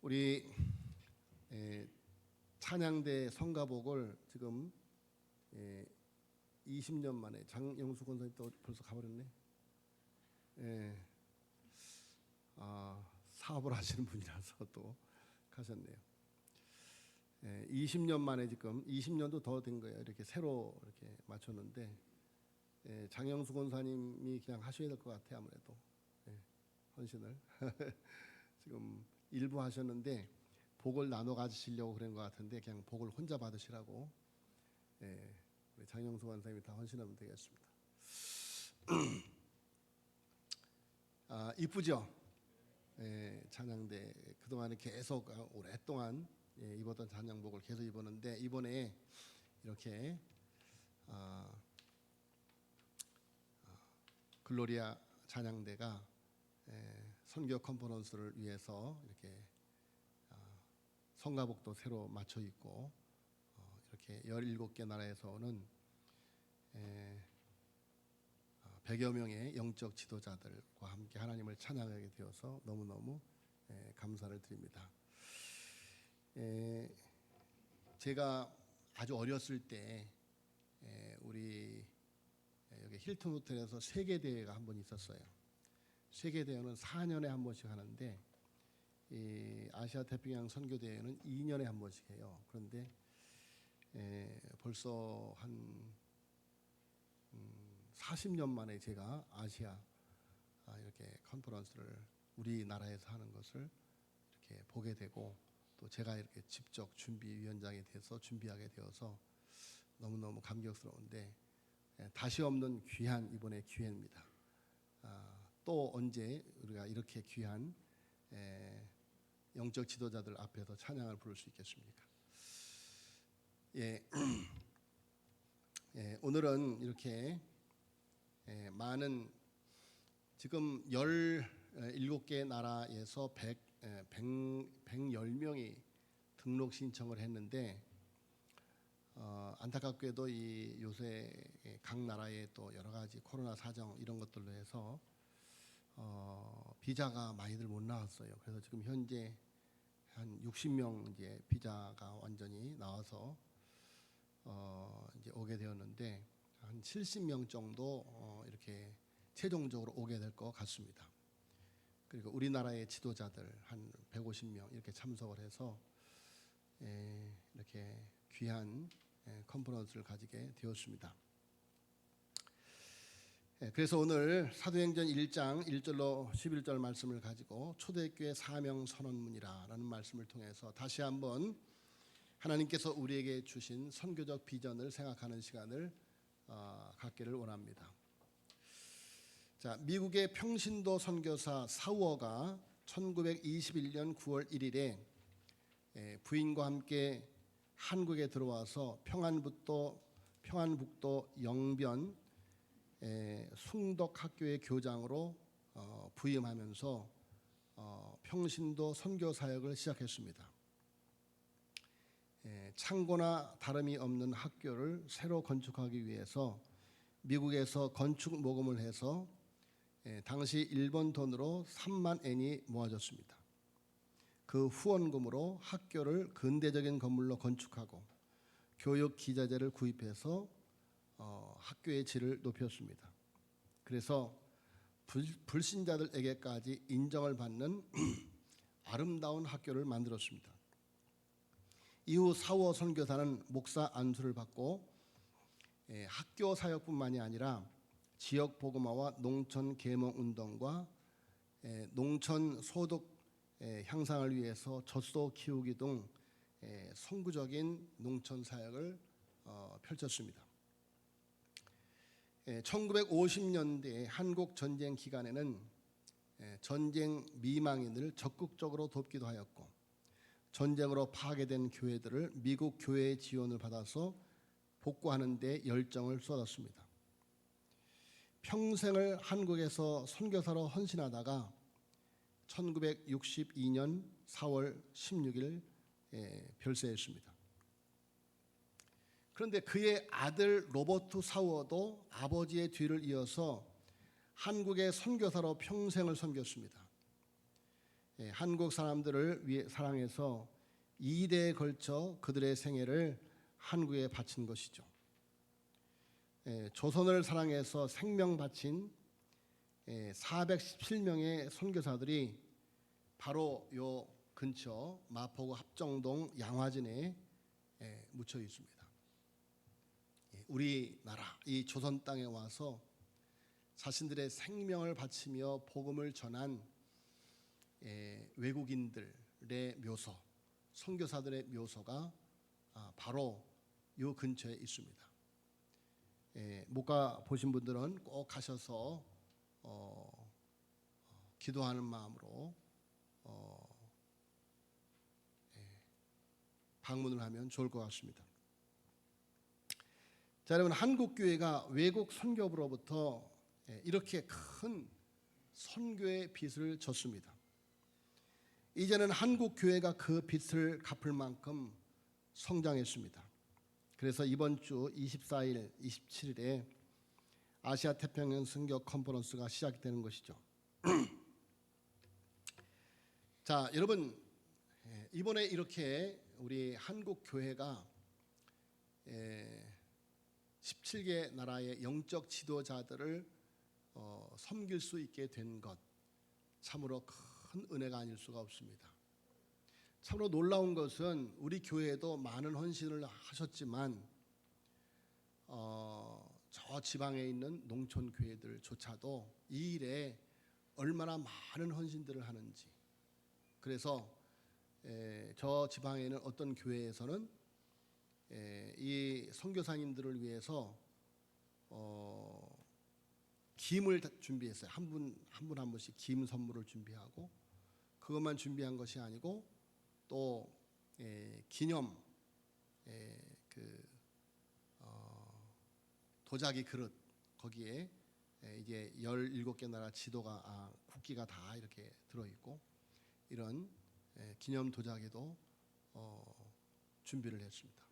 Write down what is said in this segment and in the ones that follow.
우리 찬양대 성가복을 지금 20년 만에 장영수 권사님 또 벌써 가버렸네. 사업을 하시는 분이라서 또 가셨네요. 20년 만에 지금 20년도 더 된 거예요. 이렇게 새로 이렇게 맞췄는데 장영수 권사님이 그냥 하셔야 될 것 같아요. 아무래도 헌신을 지금 일부 하셨는데 복을 나눠 가지시려고 그런 것 같은데 그냥 복을 혼자 받으시라고 우리 장영수 권사님이 다 헌신하면 되겠습니다. 이쁘죠? 찬양대 그동안에 계속 오랫동안 입었던 찬양복을 계속 입었는데 이번에 이렇게 글로리아 찬양대가 선교 컨퍼런스를 위해서 이렇게 성가복도 새로 맞춰 입고 이렇게 17개 나라에서 오는 100여 명의 영적 지도자들과 함께 하나님을 찬양하게 되어서 너무너무 감사를 드립니다. 제가 아주 어렸을 때 우리 여기 힐튼 호텔에서 세계대회가 한 번 있었어요. 세계대회는 4년에 한 번씩 하는데 이 아시아 태평양 선교대회는 2년에 한 번씩 해요. 그런데 벌써 한 40년 만에 제가 아시아 이렇게 컨퍼런스를 우리나라에서 하는 것을 이렇게 보게 되고 또 제가 이렇게 직접 준비위원장이 돼서 준비하게 되어서 너무너무 감격스러운데 다시 없는 귀한 이번에 기회입니다. 또 언제 우리가 이렇게 귀한 영적 지도자들 앞에서 찬양을 부를 수 있겠습니까? 오늘은 이렇게 많은 지금 17개 나라에서 110명이 등록 신청을 했는데 안타깝게도 이 요새 각 나라의 또 여러 가지 코로나 사정 이런 것들로 해서 비자가 많이들 못 나왔어요. 그래서 지금 현재 한 60명 이제 비자가 완전히 나와서 이제 오게 되었는데 한 70명 정도 이렇게 최종적으로 오게 될 것 같습니다. 그리고 우리나라의 지도자들 한 150명 이렇게 참석을 해서 이렇게 귀한 컨퍼런스를 가지게 되었습니다. 그래서 오늘 사도행전 1장 1절로 11절 말씀을 가지고 초대교회 사명 선언문이라는 말씀을 통해서 다시 한번 하나님께서 우리에게 주신 선교적 비전을 생각하는 시간을 갖기를 원합니다. 자, 미국의 평신도 선교사 사우어가 1921년 9월 1일에 부인과 함께 한국에 들어와서 평안북도 영변 숭덕학교의 교장으로 부임하면서 평신도 선교 사역을 시작했습니다. 창고나 다름이 없는 학교를 새로 건축하기 위해서 미국에서 건축 모금을 해서 당시 일본 돈으로 3만 엔이 모아졌습니다. 그 후원금으로 학교를 근대적인 건물로 건축하고 교육 기자재를 구입해서 학교의 질을 높였습니다. 그래서 불신자들에게까지 인정을 받는 아름다운 학교를 만들었습니다. 이후 사우어 선교사는 목사 안수를 받고 학교 사역뿐만이 아니라 지역 복음화와 농촌 계몽 운동과 농촌 소득 향상을 위해서 젖소 키우기 등 선구적인 농촌 사역을 펼쳤습니다. 1950년대 한국 전쟁 기간에는 전쟁 미망인을 적극적으로 돕기도 하였고 전쟁으로 파괴된 교회들을 미국 교회의 지원을 받아서 복구하는 데 열정을 쏟았습니다. 평생을 한국에서 선교사로 헌신하다가 1962년 4월 16일 별세했습니다. 그런데 그의 아들 로버트 사우어도 아버지의 뒤를 이어서 한국의 선교사로 평생을 섬겼습니다. 한국 사람들을 위해 사랑해서 2대에 걸쳐 그들의 생애를 한국에 바친 것이죠. 조선을 사랑해서 생명 바친 417명의 선교사들이 바로 요 근처 마포구 합정동 양화진에 묻혀 있습니다. 우리나라 이 조선 땅에 와서 자신들의 생명을 바치며 복음을 전한 외국인들의 묘소, 선교사들의 묘소가 바로 요 근처에 있습니다. 못 가 보신 분들은 꼭 가셔서 기도하는 마음으로 방문을 하면 좋을 것 같습니다. 자, 여러분, 한국 교회가 외국 선교부로부터 이렇게 큰 선교의 빚을 졌습니다. 이제는 한국 교회가 그 빚을 갚을 만큼 성장했습니다. 그래서 이번 주 24일, 27일에 아시아 태평양 선교 컨퍼런스가 시작되는 것이죠. 자, 여러분, 이번에 이렇게 우리 한국 교회가 17개 나라의 영적 지도자들을 섬길 수 있게 된 것, 참으로 큰 은혜가 아닐 수가 없습니다. 참으로 놀라운 것은 우리 교회에도 많은 헌신을 하셨지만 저 지방에 있는 농촌 교회들조차도 이 일에 얼마나 많은 헌신들을 하는지, 그래서 저 지방에 있는 어떤 교회에서는 이 선교사님들을 위해서 김을 준비했어요. 한 분 한 분씩 김 선물을 준비하고, 그것만 준비한 것이 아니고 또 기념 도자기 그릇, 거기에 이제 17개 나라 지도가 국기가 다 이렇게 들어있고, 이런 기념 도자기도 준비를 했습니다.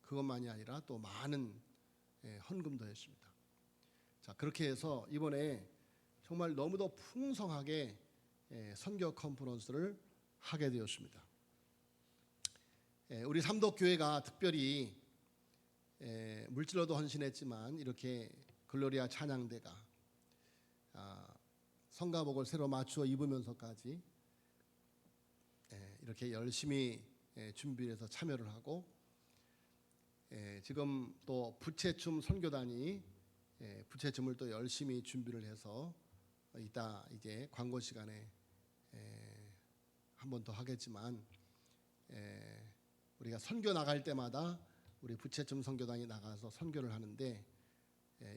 그것만이 아니라 또 많은 헌금도 했습니다. 자, 그렇게 해서 이번에 정말 너무도 풍성하게 선교 컨퍼런스를 하게 되었습니다. 우리 삼덕교회가 특별히 물질로도 헌신했지만 이렇게 글로리아 찬양대가 성가복을 새로 맞추어 입으면서까지 이렇게 열심히 준비해서 참여를 하고, 지금 또 부채춤 선교단이 부채춤을 또 열심히 준비를 해서 이따 이제 광고 시간에 한 번 더 하겠지만, 우리가 선교 나갈 때마다 우리 부채춤 선교단이 나가서 선교를 하는데,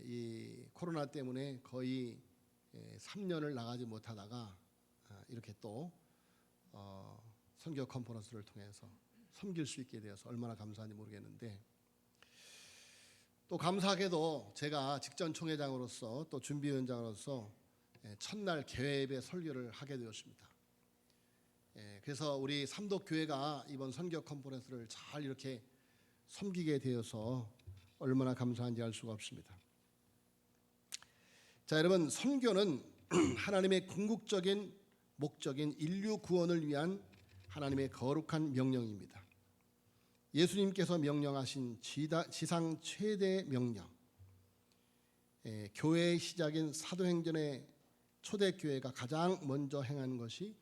이 코로나 때문에 거의 3년을 나가지 못하다가 이렇게 또 선교 컨퍼런스를 통해서 섬길 수 있게 되어서 얼마나 감사한지 모르겠는데, 또 감사하게도 제가 직전 총회장으로서 또 준비위원장으로서 첫날 개회의 설교를 하게 되었습니다. 그래서 우리 삼덕교회가 이번 선교 컨퍼런스를 잘 이렇게 섬기게 되어서 얼마나 감사한지 알 수가 없습니다. 자, 여러분, 선교는 하나님의 궁극적인 목적인 인류 구원을 위한 하나님의 거룩한 명령입니다. 예수님께서 명령하신 지상 최대 명령, 교회의 시작인 사도행전의 초대교회가 가장 먼저 행한 것이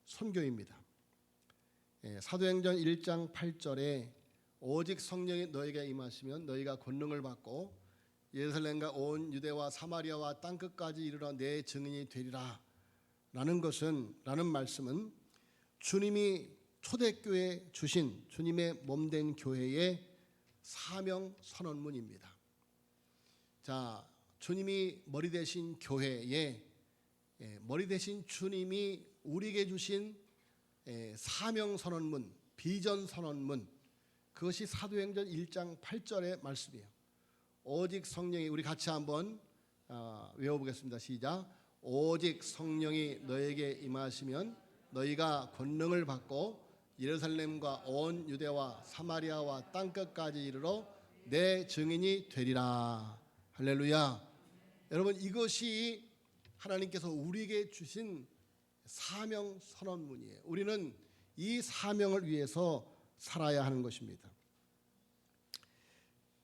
선교입니다. 사도행전 1장 8절에 오직 성령이 너희에게 임하시면 너희가 권능을 받고 예루살렘과 온 유대와 사마리아와 땅끝까지 이르러 내 증인이 되리라 라는 말씀은 주님이 초대교회 주신 주님의 몸된 교회의 사명 선언문입니다. 자, 주님이 머리 되신 교회에 머리 되신 주님이 우리에게 주신 사명 선언문, 비전 선언문, 그것이 사도행전 1장 8절의 말씀이에요. 오직 성령이, 우리 같이 한번 외워보겠습니다. 시작. 오직 성령이 너에게 임하시면 너희가 권능을 받고 예루살렘과 온 유대와 사마리아와 땅끝까지 이르러 내 증인이 되리라. 할렐루야. 여러분, 이것이 하나님께서 우리에게 주신 사명 선언문이에요. 우리는 이 사명을 위해서 살아야 하는 것입니다.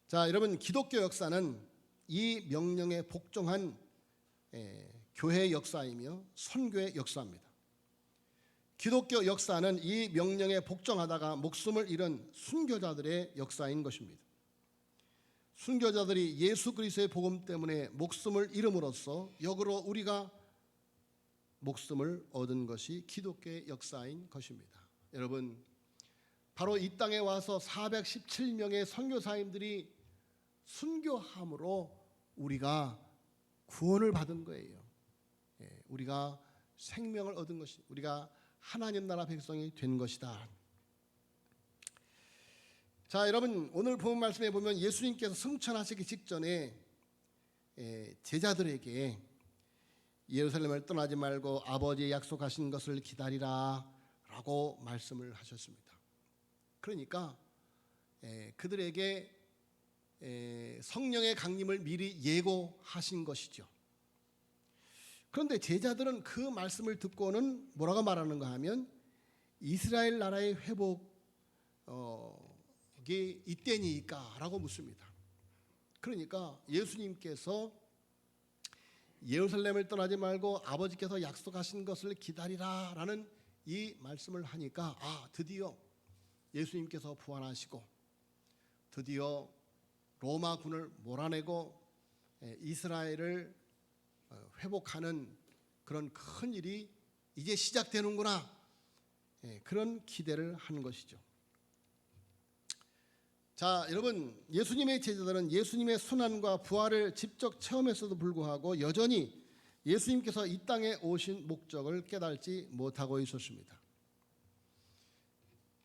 자, 여러분, 기독교 역사는 이 명령에 복종한 교회 역사이며 선교의 역사입니다. 기독교 역사는 이 명령에 복종하다가 목숨을 잃은 순교자들의 역사인 것입니다. 순교자들이 예수 그리스도의 복음 때문에 목숨을 잃음으로써 역으로 우리가 목숨을 얻은 것이 기독교의 역사인 것입니다. 여러분, 바로 이 땅에 와서 417명의 선교사님들이 순교함으로 우리가 구원을 받은 거예요. 우리가 생명을 얻은 것이, 우리가 하나님 나라 백성이 된 것이다. 자, 여러분, 오늘 본 말씀에 보면 예수님께서 승천하시기 직전에 제자들에게 예루살렘을 떠나지 말고 아버지의 약속하신 것을 기다리라 라고 말씀을 하셨습니다. 그러니까 그들에게 성령의 강림을 미리 예고하신 것이죠. 그런데 제자들은 그 말씀을 듣고는 뭐라고 말하는가 하면 이스라엘 나라의 회복이 이때니까 라고 묻습니다. 그러니까 예수님께서 예루살렘을 떠나지 말고 아버지께서 약속하신 것을 기다리라 라는 이 말씀을 하니까 드디어 예수님께서 부활하시고 드디어 로마군을 몰아내고 이스라엘을 회복하는 그런 큰 일이 이제 시작되는구나, 그런 기대를 하는 것이죠. 자, 여러분, 예수님의 제자들은 예수님의 순환과 부활을 직접 체험했어도 불구하고 여전히 예수님께서 이 땅에 오신 목적을 깨닫지 못하고 있었습니다.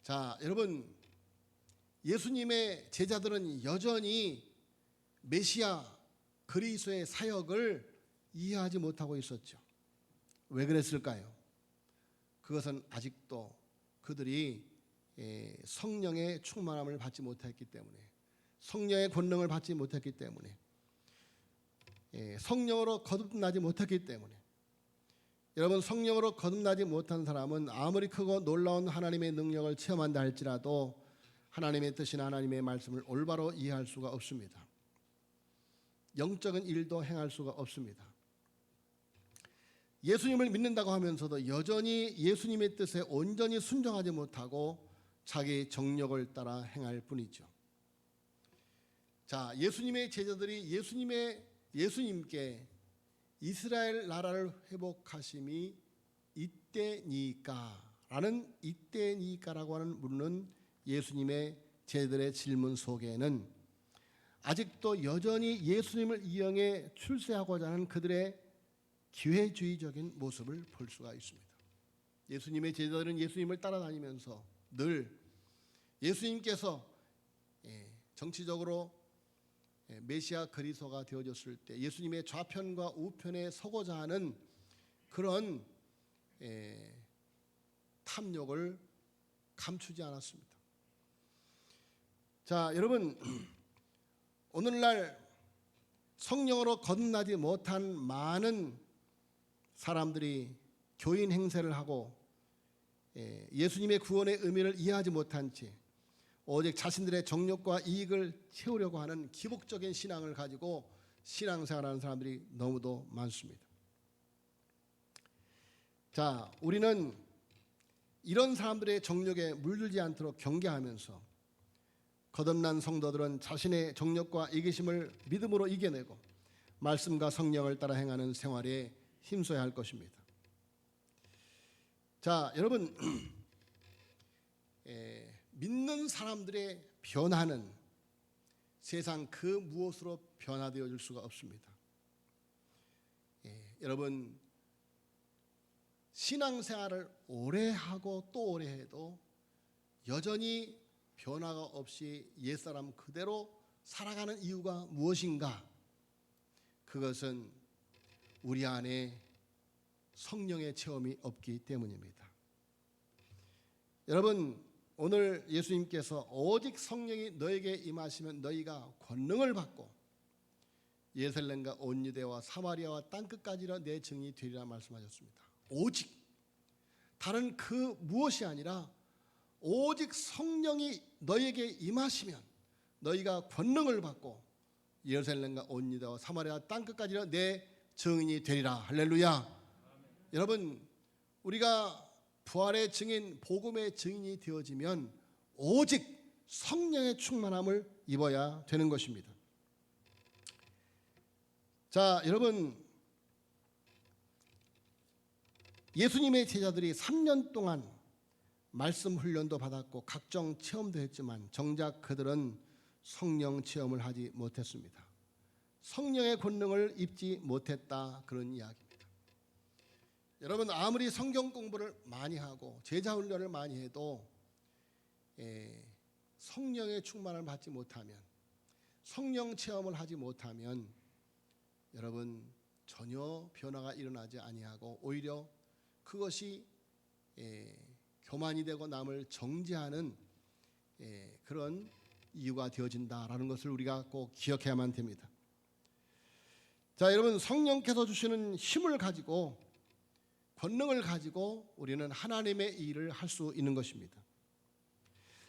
자, 여러분, 예수님의 제자들은 여전히 메시아 그리스도의 사역을 이해하지 못하고 있었죠. 왜 그랬을까요? 그것은 아직도 그들이 성령의 충만함을 받지 못했기 때문에, 성령의 권능을 받지 못했기 때문에, 성령으로 거듭나지 못했기 때문에. 여러분, 성령으로 거듭나지 못한 사람은 아무리 크고 놀라운 하나님의 능력을 체험한다 할지라도 하나님의 뜻이나 하나님의 말씀을 올바로 이해할 수가 없습니다. 영적인 일도 행할 수가 없습니다. 예수님을 믿는다고 하면서도 여전히 예수님의 뜻에 온전히 순종하지 못하고 자기 정력을 따라 행할 뿐이죠. 자, 예수님의 제자들이 예수님께 이스라엘 나라를 회복하심이 이때니까라는, 이때니까라고 하는 묻는 예수님의 제자들의 질문 속에는 아직도 여전히 예수님을 이용해 출세하고자 하는 그들의 기회주의적인 모습을 볼 수가 있습니다. 예수님의 제자들은 예수님을 따라다니면서 늘 예수님께서 정치적으로 메시아 그리스도가 되어졌을 때 예수님의 좌편과 우편에 서고자 하는 그런 탐욕을 감추지 않았습니다. 자, 여러분, 오늘날 성령으로 거듭나지 못한 많은 사람들이 교인 행세를 하고 예수님의 구원의 의미를 이해하지 못한 채 오직 자신들의 정욕과 이익을 채우려고 하는 기복적인 신앙을 가지고 신앙생활하는 사람들이 너무도 많습니다. 자, 우리는 이런 사람들의 정욕에 물들지 않도록 경계하면서 거듭난 성도들은 자신의 정욕과 이기심을 믿음으로 이겨내고 말씀과 성령을 따라 행하는 생활에 힘써야 할 것입니다. 자, 여러분, 믿는 사람들의 변화는 세상 그 무엇으로 변화되어 줄 수가 없습니다. 여러분, 신앙생활을 오래 하고 또 오래 해도 여전히 변화가 없이 옛사람 그대로 살아가는 이유가 무엇인가? 그것은 우리 안에 성령의 체험이 없기 때문입니다. 여러분, 오늘 예수님께서 오직 성령이 너에게 임하시면 너희가 권능을 받고 예루살렘과 온 유대와 사마리아와 땅끝까지라 내 증인이 되리라 말씀하셨습니다. 오직 다른 그 무엇이 아니라 오직 성령이 너에게 임하시면 너희가 권능을 받고 예루살렘과 온 유다와 사마리아 땅끝까지 내 증인이 되리라. 할렐루야. 여러분, 우리가 부활의 증인, 복음의 증인이 되어지면 오직 성령의 충만함을 입어야 되는 것입니다. 자, 여러분, 예수님의 제자들이 3년 동안 말씀 훈련도 받았고 각종 체험도 했지만 정작 그들은 성령 체험을 하지 못했습니다. 성령의 권능을 입지 못했다, 그런 이야기입니다. 여러분, 아무리 성경 공부를 많이 하고 제자 훈련을 많이 해도 성령의 충만을 받지 못하면, 성령 체험을 하지 못하면 여러분 전혀 변화가 일어나지 아니하고 오히려 그것이 교만이 되고 남을 정죄하는 그런 이유가 되어진다라는 것을 우리가 꼭 기억해야만 됩니다. 자, 여러분, 성령께서 주시는 힘을 가지고, 권능을 가지고 우리는 하나님의 일을 할 수 있는 것입니다.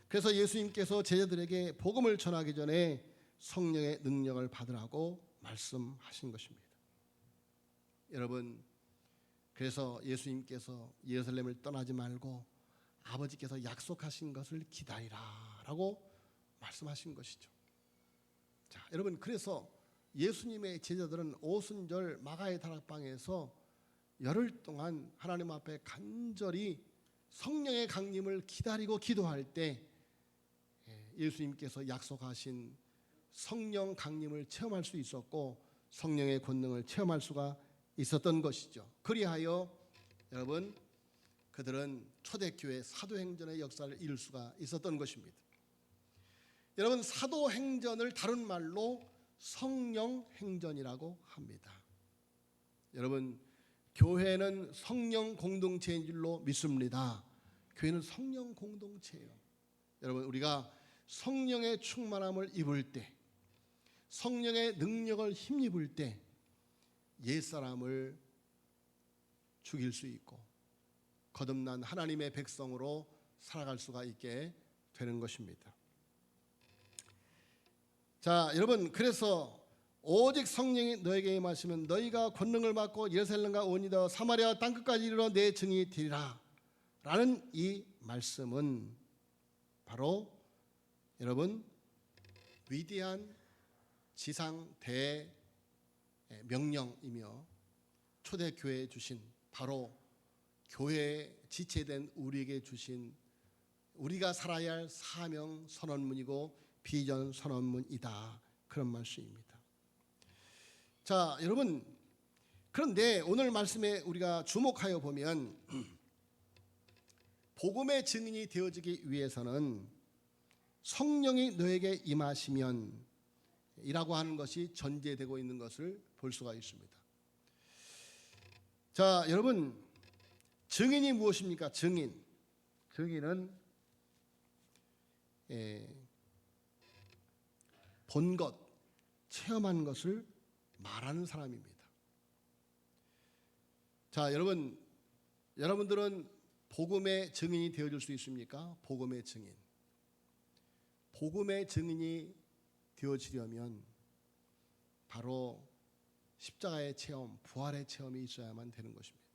그래서 예수님께서 제자들에게 복음을 전하기 전에 성령의 능력을 받으라고 말씀하신 것입니다. 여러분, 그래서 예수님께서 예루살렘을 떠나지 말고 아버지께서 약속하신 것을 기다리라라고 말씀하신 것이죠. 자, 여러분, 그래서 예수님의 제자들은 오순절 마가의 다락방에서 열흘 동안 하나님 앞에 간절히 성령의 강림을 기다리고 기도할 때 예수님께서 약속하신 성령 강림을 체험할 수 있었고 성령의 권능을 체험할 수가 있었던 것이죠. 그리하여 여러분, 그들은 초대교회 사도행전의 역사를 이룰 수가 있었던 것입니다. 여러분, 사도행전을 다른 말로 성령행전이라고 합니다. 여러분, 교회는 성령 공동체인 줄로 믿습니다. 교회는 성령 공동체예요. 여러분, 우리가 성령의 충만함을 입을 때, 성령의 능력을 힘입을 때 옛사람을 죽일 수 있고 거듭난 하나님의 백성으로 살아갈 수가 있게 되는 것입니다. 자, 여러분, 그래서 오직 성령이 너에게 임하시면 너희가 권능을 받고 예루살렘과 온 유다 사마리아 땅끝까지 이르러 내 증인이 되리라 라는 이 말씀은 바로 여러분 위대한 지상 대명령이며 초대교회에 주신, 바로 교회에 지체된 우리에게 주신, 우리가 살아야 할 사명 선언문이고 비전 선언문이다, 그런 말씀입니다. 자, 여러분, 그런데 오늘 말씀에 우리가 주목하여 보면 복음의 증인이 되어지기 위해서는 성령이 너에게 임하시면 이라고 하는 것이 전제되고 있는 것을 볼 수가 있습니다. 자, 여러분, 증인이 무엇입니까? 증인은 본 것, 체험한 것을 말하는 사람입니다. 자, 여러분들은 복음의 증인이 되어줄 수 있습니까? 복음의 증인. 복음의 증인이 되어지려면 바로 십자가의 체험, 부활의 체험이 있어야만 되는 것입니다.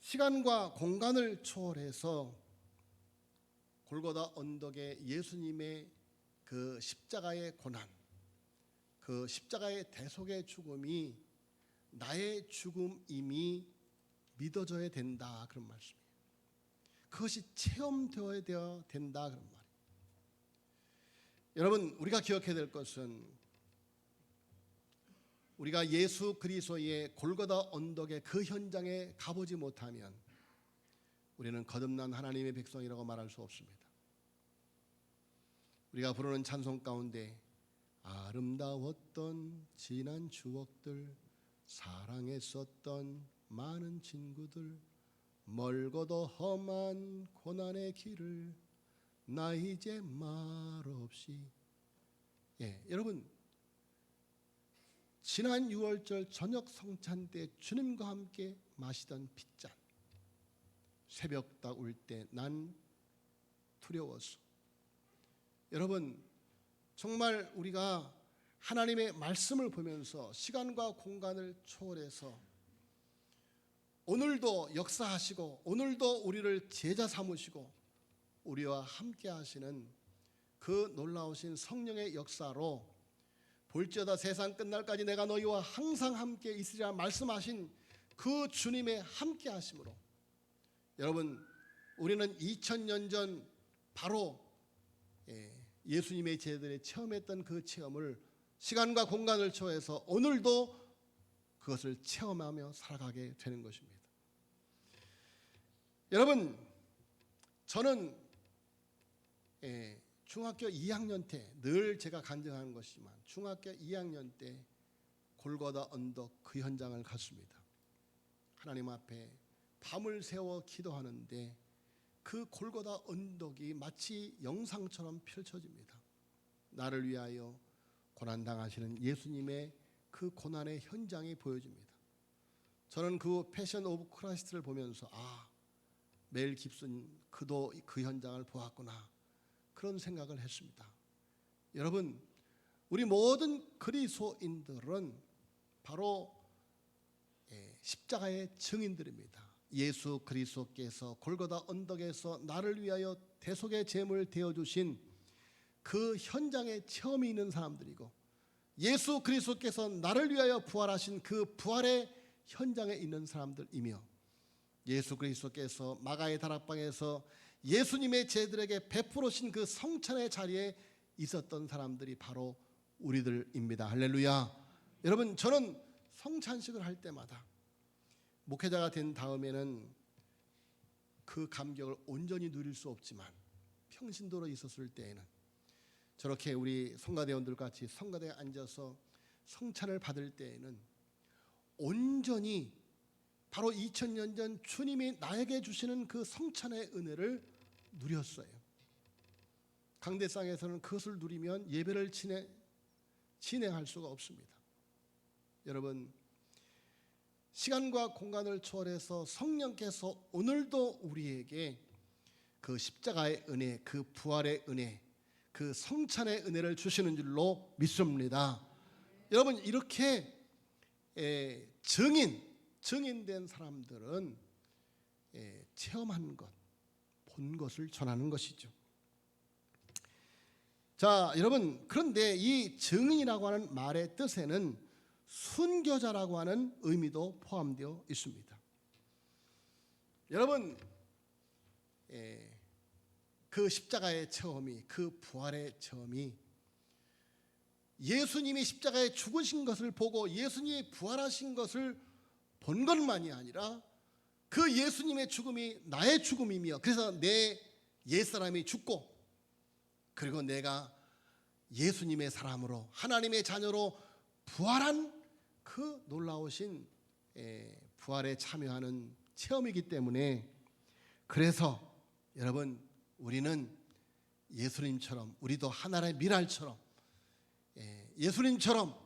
시간과 공간을 초월해서 골고다 언덕에 예수님의 그 십자가의 고난, 그 십자가의 대속의 죽음이 나의 죽음임이 믿어져야 된다, 그런 말씀이에요. 그것이 체험되어야 된다, 그런 말이에요. 여러분, 우리가 기억해야 될 것은 우리가 예수 그리스도의 골고다 언덕의 그 현장에 가보지 못하면 우리는 거듭난 하나님의 백성이라고 말할 수 없습니다. 우리가 부르는 찬송 가운데 아름다웠던 지난 추억들, 사랑했었던 많은 친구들, 멀고도 험한 고난의 길을 나 이제 말없이. 여러분, 지난 6월절 저녁 성찬 때 주님과 함께 마시던 핏잔, 새벽 다 울 때 난 두려웠어. 여러분, 정말 우리가 하나님의 말씀을 보면서 시간과 공간을 초월해서 오늘도 역사하시고 오늘도 우리를 제자 삼으시고 우리와 함께 하시는 그 놀라우신 성령의 역사로 볼지어다 세상 끝날까지 내가 너희와 항상 함께 있으리라 말씀하신 그 주님의 함께 하심으로 여러분, 우리는 2000년 전 바로 예수님의 제자들이 체험했던 그 체험을 시간과 공간을 초월해서 오늘도 그것을 체험하며 살아가게 되는 것입니다. 여러분, 저는 중학교 2학년 때 늘 제가 간증하는 것이지만 중학교 2학년 때 골고다 언덕 그 현장을 갔습니다. 하나님 앞에 밤을 새워 기도하는데 그 골고다 언덕이 마치 영상처럼 펼쳐집니다. 나를 위하여 고난당하시는 예수님의 그 고난의 현장이 보여집니다. 저는 그 패션 오브 크라이스트를 보면서 멜 깁슨 그도 그 현장을 보았구나, 그런 생각을 했습니다. 여러분, 우리 모든 그리스도인들은 바로 십자가의 증인들입니다. 예수 그리스도께서 골고다 언덕에서 나를 위하여 대속의 제물 되어주신 그 현장에 체험이 있는 사람들이고 예수 그리스도께서 나를 위하여 부활하신 그 부활의 현장에 있는 사람들이며 예수 그리스도께서 마가의 다락방에서 예수님의 제자들에게 베풀으신 그 성찬의 자리에 있었던 사람들이 바로 우리들입니다. 할렐루야. 여러분, 저는 성찬식을 할 때마다 목회자가 된 다음에는 그 감격을 온전히 누릴 수 없지만 평신도로 있었을 때에는 저렇게 우리 성가대원들 같이 성가대에 앉아서 성찬을 받을 때에는 온전히 바로 2000년 전 주님이 나에게 주시는 그 성찬의 은혜를 누렸어요. 강대상에서는 그것을 누리면 예배를 진행할 수가 없습니다. 여러분, 시간과 공간을 초월해서 성령께서 오늘도 우리에게 그 십자가의 은혜, 그 부활의 은혜, 그 성찬의 은혜를 주시는 줄로 믿습니다. 여러분, 이렇게 증인된 사람들은 체험한 것, 본 것을 전하는 것이죠. 자, 여러분, 그런데 이 증인이라고 하는 말의 뜻에는 순교자라고 하는 의미도 포함되어 있습니다. 여러분, 그 십자가의 체험이, 그 부활의 체험이 예수님이 십자가에 죽으신 것을 보고 예수님이 부활하신 것을 본 것만이 아니라 그 예수님의 죽음이 나의 죽음이며 그래서 내 옛사람이 죽고 그리고 내가 예수님의 사람으로 하나님의 자녀로 부활한 그 놀라우신 부활에 참여하는 체험이기 때문에 그래서 여러분, 우리는 예수님처럼 우리도 하나님의 미랄처럼 예수님처럼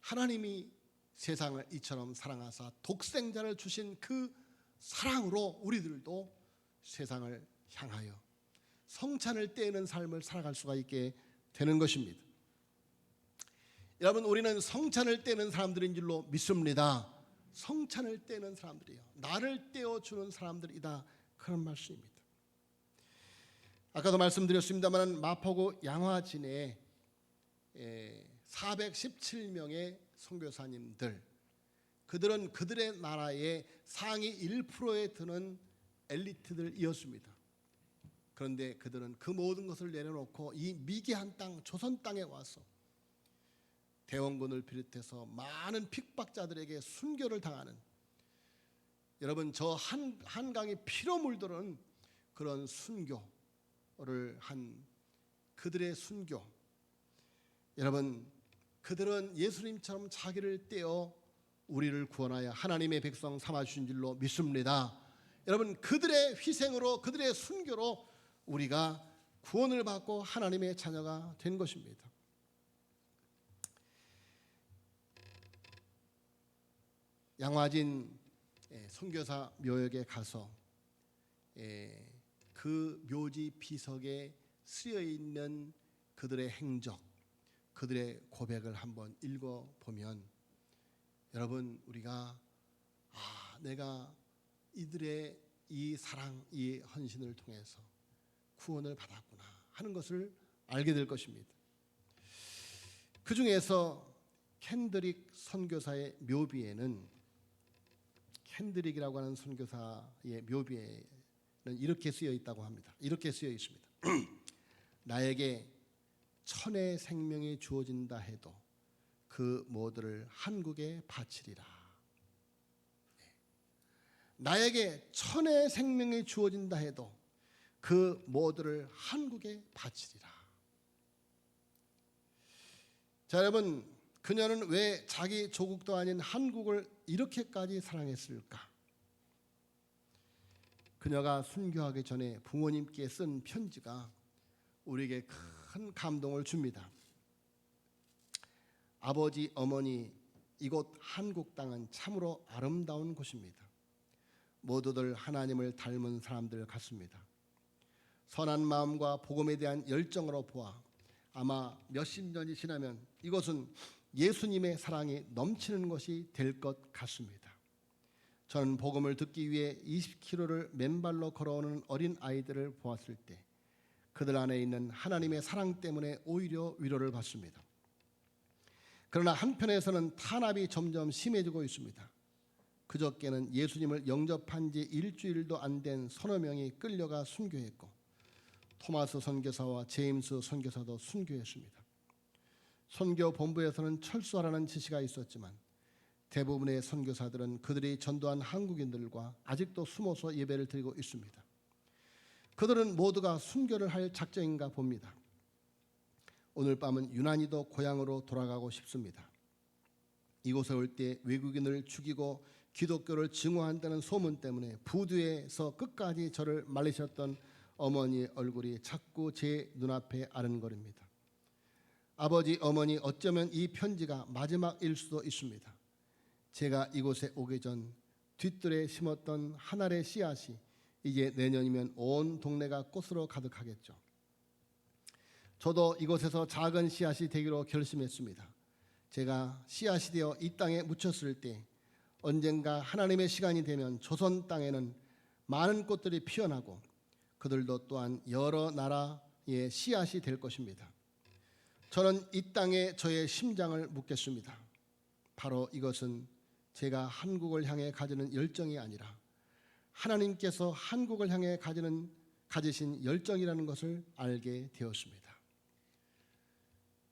하나님이 세상을 이처럼 사랑하사 독생자를 주신 그 사랑으로 우리들도 세상을 향하여 성찬을 떼는 삶을 살아갈 수가 있게 되는 것입니다. 여러분, 우리는 성찬을 떼는 사람들인 줄로 믿습니다. 성찬을 떼는 사람들이요, 나를 떼어주는 사람들이다, 그런 말씀입니다. 아까도 말씀드렸습니다만 마포구 양화진에 417명의 선교사님들, 그들은 그들의 나라의 상위 1%에 드는 엘리트들이었습니다. 그런데 그들은 그 모든 것을 내려놓고 이 미개한 땅, 조선 땅에 와서 대원군을 비롯해서 많은 핍박자들에게 순교를 당하는, 여러분, 저 한강이 피로 물드는 그런 순교를 한 그들의 순교, 여러분, 그들은 예수님처럼 자기를 떼어 우리를 구원하여 하나님의 백성 삼아주신 줄로 믿습니다. 여러분, 그들의 희생으로, 그들의 순교로 우리가 구원을 받고 하나님의 자녀가 된 것입니다. 양화진 선교사 묘역에 가서 그 묘지 비석에 쓰여 있는 그들의 행적, 그들의 고백을 한번 읽어보면 여러분 우리가 내가 이들의 이 사랑, 이 헌신을 통해서 구원을 받았구나 하는 것을 알게 될 것입니다. 그 중에서 켄드릭 선교사의 묘비에는, 켄드릭이라고 하는 선교사의 묘비에는 이렇게 쓰여 있다고 합니다. 이렇게 쓰여 있습니다. 나에게 천의 생명이 주어진다 해도 그 모두를 한국에 바치리라. 나에게 천의 생명이 주어진다 해도 그 모두를 한국에 바치리라. 자, 여러분, 그녀는 왜 자기 조국도 아닌 한국을 이렇게까지 사랑했을까? 그녀가 순교하기 전에 부모님께 쓴 편지가 우리에게 큰 감동을 줍니다. 아버지, 어머니, 이곳 한국 땅은 참으로 아름다운 곳입니다. 모두들 하나님을 닮은 사람들 같습니다. 선한 마음과 복음에 대한 열정으로 보아 아마 몇십 년이 지나면 이곳은 예수님의 사랑이 넘치는 곳이 될 것 같습니다. 저는 복음을 듣기 위해 20km를 맨발로 걸어오는 어린 아이들을 보았을 때 그들 안에 있는 하나님의 사랑 때문에 오히려 위로를 받습니다. 그러나 한편에서는 탄압이 점점 심해지고 있습니다. 그저께는 예수님을 영접한 지 일주일도 안 된 서너 명이 끌려가 순교했고 토마스 선교사와 제임스 선교사도 순교했습니다. 선교 본부에서는 철수하라는 지시가 있었지만 대부분의 선교사들은 그들이 전도한 한국인들과 아직도 숨어서 예배를 드리고 있습니다. 그들은 모두가 순교를 할 작정인가 봅니다. 오늘 밤은 유난히도 고향으로 돌아가고 싶습니다. 이곳에 올 때 외국인을 죽이고 기독교를 증오한다는 소문 때문에 부두에서 끝까지 저를 말리셨던 어머니의 얼굴이 자꾸 제 눈앞에 아른거립니다. 아버지, 어머니, 어쩌면 이 편지가 마지막일 수도 있습니다. 제가 이곳에 오기 전 뒷뜰에 심었던 한 알의 씨앗이 이제 내년이면 온 동네가 꽃으로 가득하겠죠. 저도 이곳에서 작은 씨앗이 되기로 결심했습니다. 제가 씨앗이 되어 이 땅에 묻혔을 때 언젠가 하나님의 시간이 되면 조선 땅에는 많은 꽃들이 피어나고 그들도 또한 여러 나라의 씨앗이 될 것입니다. 저는 이 땅에 저의 심장을 묻겠습니다. 바로 이것은 제가 한국을 향해 가지는 열정이 아니라 하나님께서 한국을 향해 가지신 열정이라는 것을 알게 되었습니다.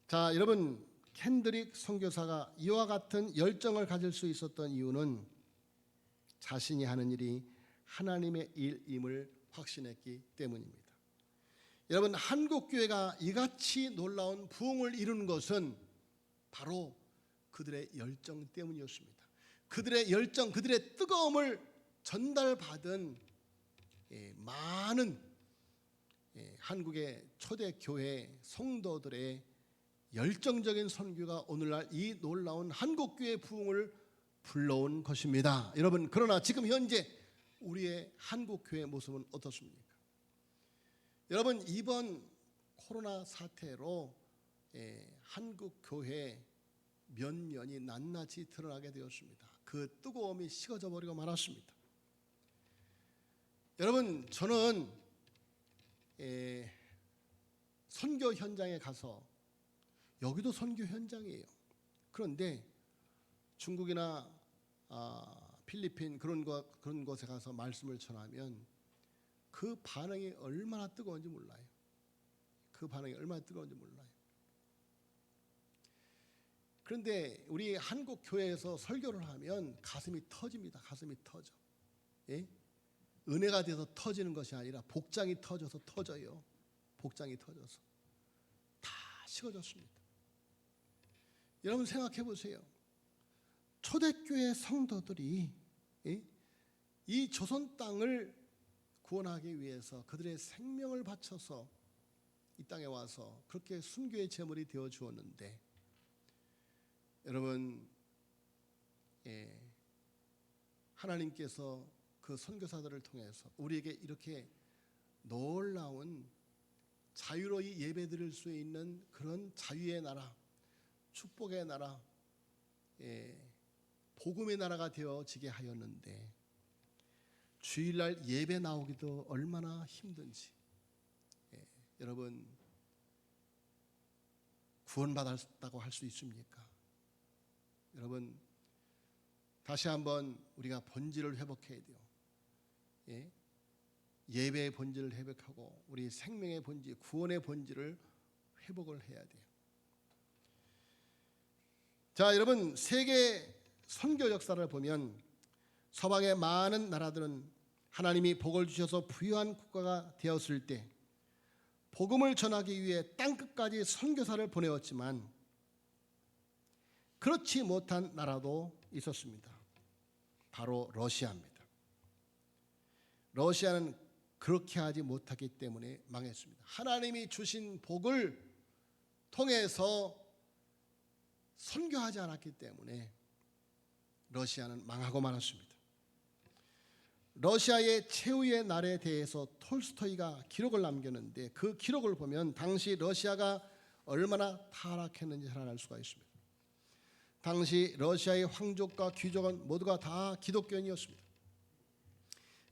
자, 여러분, 켄드릭 선교사가 이와 같은 열정을 가질 수 있었던 이유는 자신이 하는 일이 하나님의 일임을 확신했기 때문입니다. 여러분, 한국교회가 이같이 놀라운 부흥을 이루는 것은 바로 그들의 열정 때문이었습니다. 그들의 열정, 그들의 뜨거움을 전달받은 많은 한국의 초대교회 성도들의 열정적인 선교가 오늘날 이 놀라운 한국교회 부흥을 불러온 것입니다. 여러분, 그러나 지금 현재 우리의 한국교회 모습은 어떻습니까? 여러분, 이번 코로나 사태로 한국교회 면면이 낱낱이 드러나게 되었습니다. 그 뜨거움이 식어져 버리고 말았습니다. 여러분, 저는 선교 현장에 가서, 여기도 선교 현장이에요. 그런데 중국이나 필리핀 그런 곳에 가서 말씀을 전하면 그 반응이 얼마나 뜨거운지 몰라요. 그 반응이 얼마나 뜨거운지 몰라요. 그런데 우리 한국 교회에서 설교를 하면 가슴이 터집니다. 가슴이 터져. 예? 은혜가 돼서 터지는 것이 아니라 복장이 터져서 터져요. 복장이 터져서 다 식어졌습니다. 여러분 생각해 보세요. 초대교회 성도들이 이 조선 땅을 구원하기 위해서 그들의 생명을 바쳐서 이 땅에 와서 그렇게 순교의 제물이 되어 주었는데, 여러분, 하나님께서 그 선교사들을 통해서 우리에게 이렇게 놀라운 자유로이 예배드릴 수 있는 그런 자유의 나라, 축복의 나라, 복음의 나라가 되어지게 하였는데 주일날 예배 나오기도 얼마나 힘든지. 여러분, 구원받았다고 할 수 있습니까? 여러분, 다시 한번 우리가 본질을 회복해야 돼요. 예배의 본질을 회복하고 우리 생명의 본질, 구원의 본질을 회복을 해야 돼요. 자, 여러분, 세계 선교 역사를 보면 서방의 많은 나라들은 하나님이 복을 주셔서 부유한 국가가 되었을 때 복음을 전하기 위해 땅끝까지 선교사를 보내었지만 그렇지 못한 나라도 있었습니다. 바로 러시아입니다. 러시아는 그렇게 하지 못하기 때문에 망했습니다. 하나님이 주신 복을 통해서 선교하지 않았기 때문에 러시아는 망하고 말았습니다. 러시아의 최후의 날에 대해서 톨스토이가 기록을 남겼는데 그 기록을 보면 당시 러시아가 얼마나 타락했는지 알 수가 있습니다. 당시 러시아의 황족과 귀족은 모두가 다 기독교인이었습니다.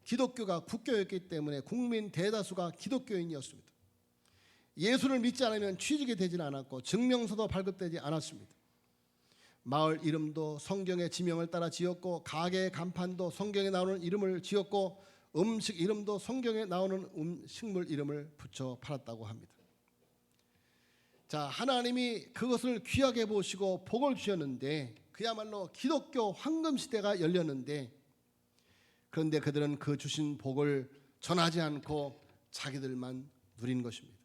기독교가 국교였기 때문에 국민 대다수가 기독교인이었습니다. 예수를 믿지 않으면 취직이 되지는 않았고 증명서도 발급되지 않았습니다. 마을 이름도 성경의 지명을 따라 지었고 가게의 간판도 성경에 나오는 이름을 지었고 음식 이름도 성경에 나오는 식물 이름을 붙여 팔았다고 합니다. 자, 하나님이 그것을 귀하게 보시고 복을 주셨는데 그야말로 기독교 황금시대가 열렸는데 그런데 그들은 그 주신 복을 전하지 않고 자기들만 누린 것입니다.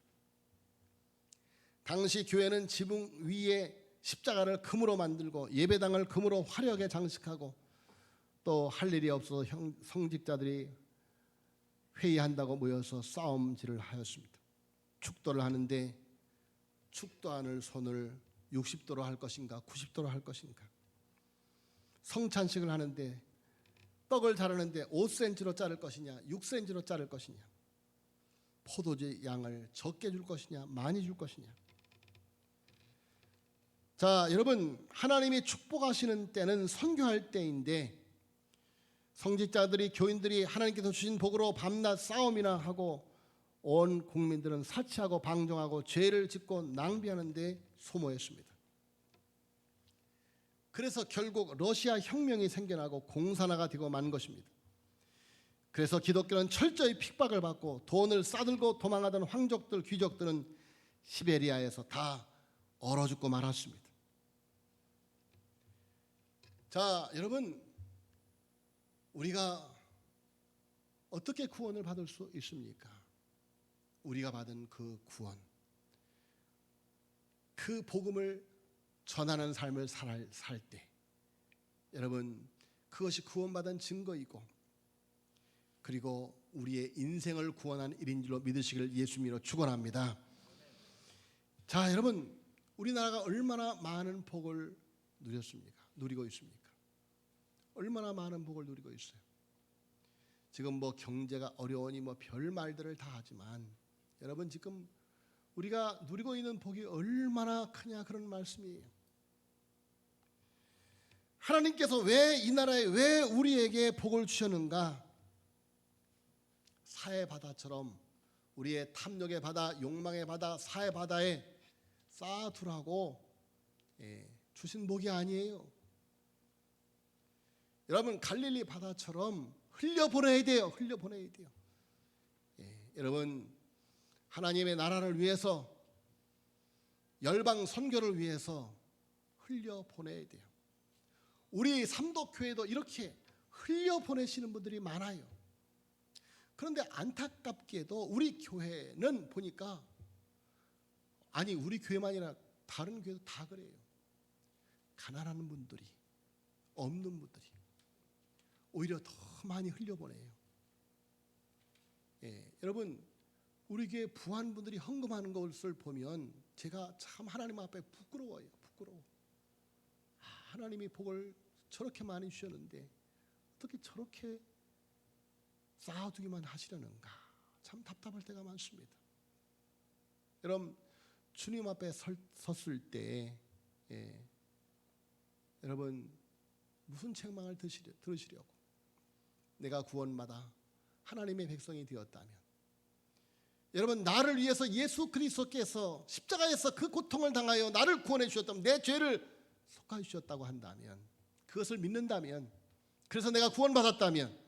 당시 교회는 지붕 위에 십자가를 금으로 만들고 예배당을 금으로 화려하게 장식하고 또 할 일이 없어서 성직자들이 회의한다고 모여서 싸움질을 하였습니다. 축도를 하는데 축도하는 손을 60도로 할 것인가 90도로 할 것인가. 성찬식을 하는데 떡을 자르는데 5cm로 자를 것이냐 6cm로 자를 것이냐. 포도주 양을 적게 줄 것이냐 많이 줄 것이냐. 자, 여러분, 하나님이 축복하시는 때는 선교할 때인데 성직자들이 교인들이 하나님께서 주신 복으로 밤낮 싸움이나 하고 온 국민들은 사치하고 방종하고 죄를 짓고 낭비하는 데 소모했습니다. 그래서 결국 러시아 혁명이 생겨나고 공산화가 되고 만 것입니다. 그래서 기독교는 철저히 핍박을 받고 돈을 싸들고 도망하던 황족들, 귀족들은 시베리아에서 다 얼어 죽고 말았습니다. 자, 여러분, 우리가 어떻게 구원을 받을 수 있습니까? 우리가 받은 그 구원, 그 복음을 전하는 삶을 살 때 여러분, 그것이 구원받은 증거이고 그리고 우리의 인생을 구원한 일인 줄로 믿으시기를 예수님으로 축원합니다. 자, 여러분, 우리나라가 얼마나 많은 복을 누리고 있습니까? 얼마나 많은 복을 누리고 있어요. 지금 뭐 경제가 어려우니 뭐 별 말들을 다 하지만 여러분, 지금 우리가 누리고 있는 복이 얼마나 크냐 그런 말씀이에요. 하나님께서 왜 이 나라에 왜 우리에게 복을 주셨는가? 사해 바다처럼 우리의 탐욕의 바다, 욕망의 바다, 사해 바다에 쌓아두라고 주신 복이 아니에요. 여러분, 갈릴리 바다처럼 흘려보내야 돼요. 흘려보내야 돼요. 여러분, 하나님의 나라를 위해서 열방 선교를 위해서 흘려보내야 돼요. 우리 삼도교회도 이렇게 흘려보내시는 분들이 많아요. 그런데 안타깝게도 우리 교회는 보니까 아니 우리 교회만이 아니라 다른 교회도 다 그래요. 가난한 분들이 없는 분들이 오히려 더 많이 흘려보내요. 여러분, 우리 교회 부한분들이 헌금하는 것을 보면 제가 참 하나님 앞에 부끄러워요. 부끄러워. 하나님이 복을 저렇게 많이 주셨는데 어떻게 저렇게 쌓아두기만 하시려는가. 참 답답할 때가 많습니다. 여러분, 주님 앞에 섰을 때 여러분 무슨 책망을 들으시려고? 내가 구원받아 하나님의 백성이 되었다면, 여러분 나를 위해서 예수 그리스도께서 십자가에서 그 고통을 당하여 나를 구원해 주셨다면, 내 죄를 속하여 주셨다고 한다면, 그것을 믿는다면, 그래서 내가 구원받았다면,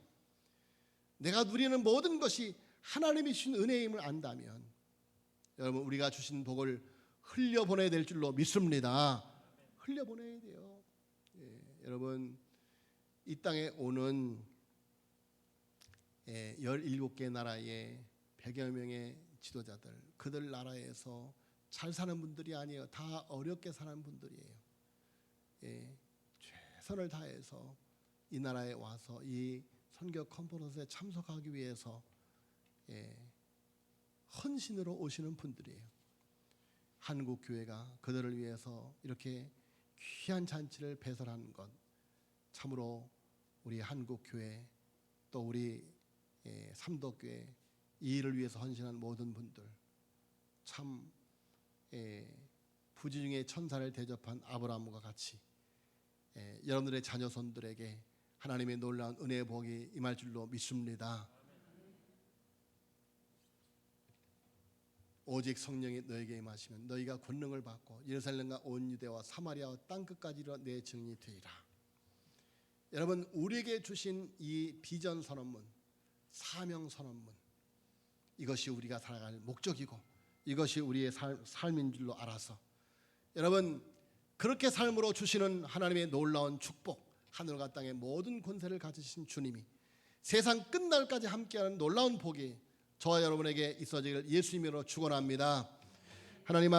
내가 누리는 모든 것이 하나님이 주신 은혜임을 안다면, 여러분 우리가 주신 복을 흘려보내야 될 줄로 믿습니다. 흘려보내야 돼요. 여러분 이 땅에 오는 17개 나라의 100여 명의 지도자들, 그들 나라에서 잘 사는 분들이 아니에요. 다 어렵게 사는 분들이에요. 최선을 다해서 이 나라에 와서 이 선교 컨퍼런스에 참석하기 위해서 헌신으로 오시는 분들이에요. 한국 교회가 그들을 위해서 이렇게 귀한 잔치를 배설하는 것, 참으로 우리 한국 교회 또 우리 삼도교회 이 일을 위해서 헌신한 모든 분들, 참 부지 중에 천사를 대접한 아브라함과 같이 여러분들의 자녀손들에게 하나님의 놀라운 은혜의 복이 임할 줄로 믿습니다. 오직 성령이 너에게 임하시면 너희가 권능을 받고 예루살렘과 온 유대와 사마리아와 땅끝까지 이르러 내 증인이 되리라. 여러분 우리에게 주신 이 비전 선언문, 사명 선언문, 이것이 우리가 살아갈 목적이고 이것이 우리의 삶인 줄로 알아서, 여러분 그렇게 삶으로 주시는 하나님의 놀라운 축복, 하늘과 땅의 모든 권세를 가지신 주님이 세상 끝날까지 함께하는 놀라운 복이 저와 여러분에게 있어지기를 예수 이름으로 축원합니다. 하나님